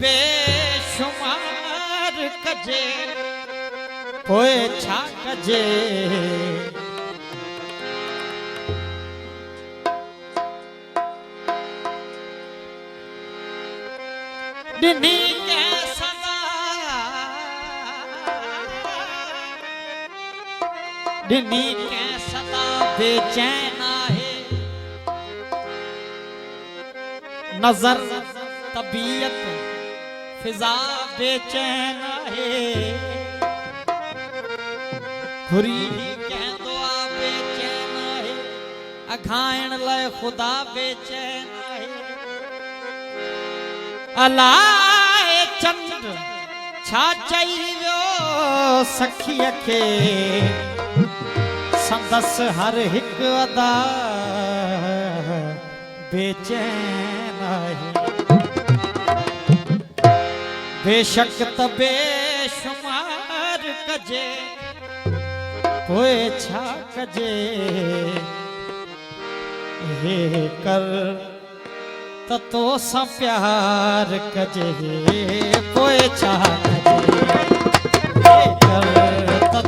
बेशुमार कजे पोए छा कजे दिनी के सदा दिनी के सदा बेचैन है नजर तबीयत फिजा बेचैन है खुरी कह दुआ बेचैन है अखाइण लय खुदा बेचैन है अलाए चंद छा चाहियो सखीअ खे संदस हर हिक अदा बेचैन आहे बेशक त बेशुमार कजे पोए छा कजे हे कर तो सा प्यार कजे पोए छा कजे कर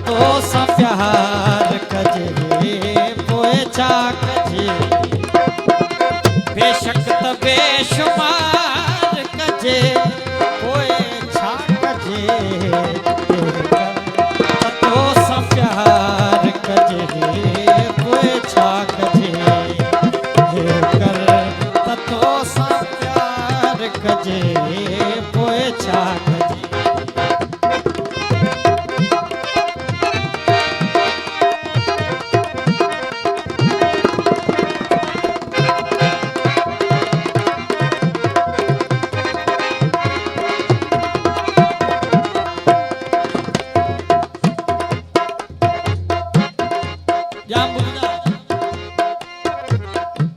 तो सा प्यार कजे पोए छा कजे बेशक त बेशुमार कजे पोए छा कजे तो सा प्यार कजे पोए छा कजे तो सा प्यार कजे पोए छा कजे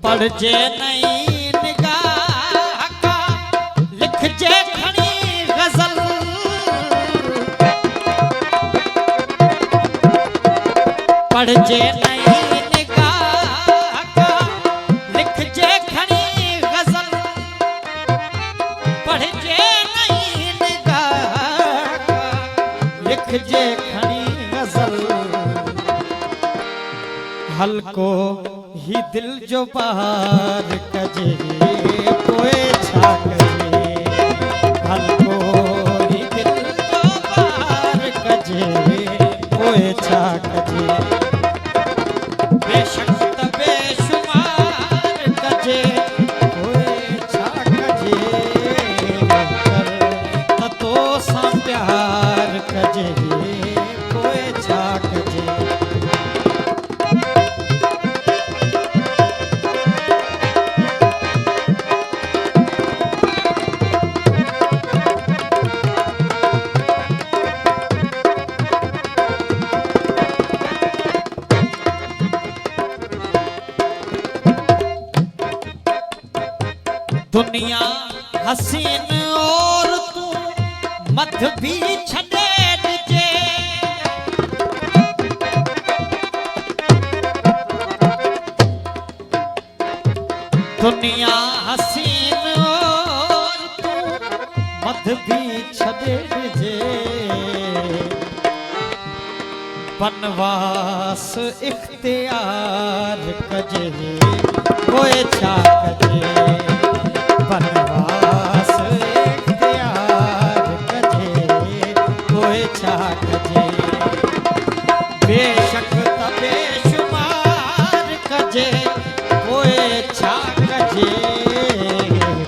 पढ़जे नहीं निगाह का लिखजे खड़ी गजल पढ़जे नहीं निगाह का लिखजे खड़ी गजल पढ़जे नहीं निगाह का लिखजे खड़ी गजल हल्को ही दिल जो बाहर कजे पोए छा कजे हल्को ही दिल जो बाहर कजे पोए छा कजे बेशक त बेशुमार कजे पोए छा कजे कर तो सा प्यार कजे पोए छा कजे दुनिया हसीन और तू मत भी छड़े दीजे दुनिया हसीन और तू मत भी छड़े दीजे बनवास इख्तियार कजे कोई छा कजे बनवास इख्तियार कजे कोई छा कजे बेशक त बेशुमार कजे कोई छा कजे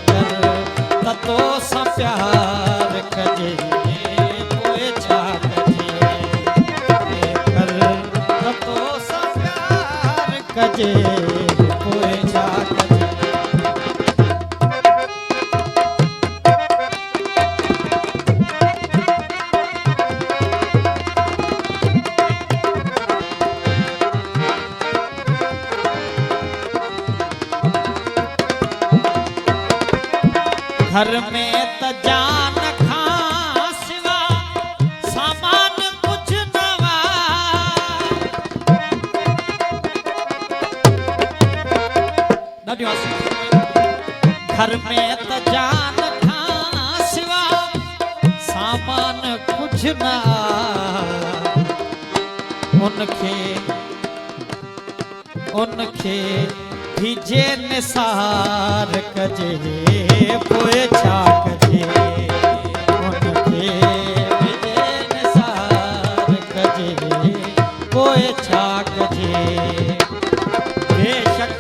कर तो सा प्यार कजे कोई छा कजे कर तो सा प्यार कजे कोई छा कजे घर में त जान खां सिवा सामान कुछ नवा घर में त जान खां सिवा सामान कुछ ना उनखे भीजे निसार कजे पोए छा कजे उनखे भीजे निसार कजे पोए छा कजे बेशक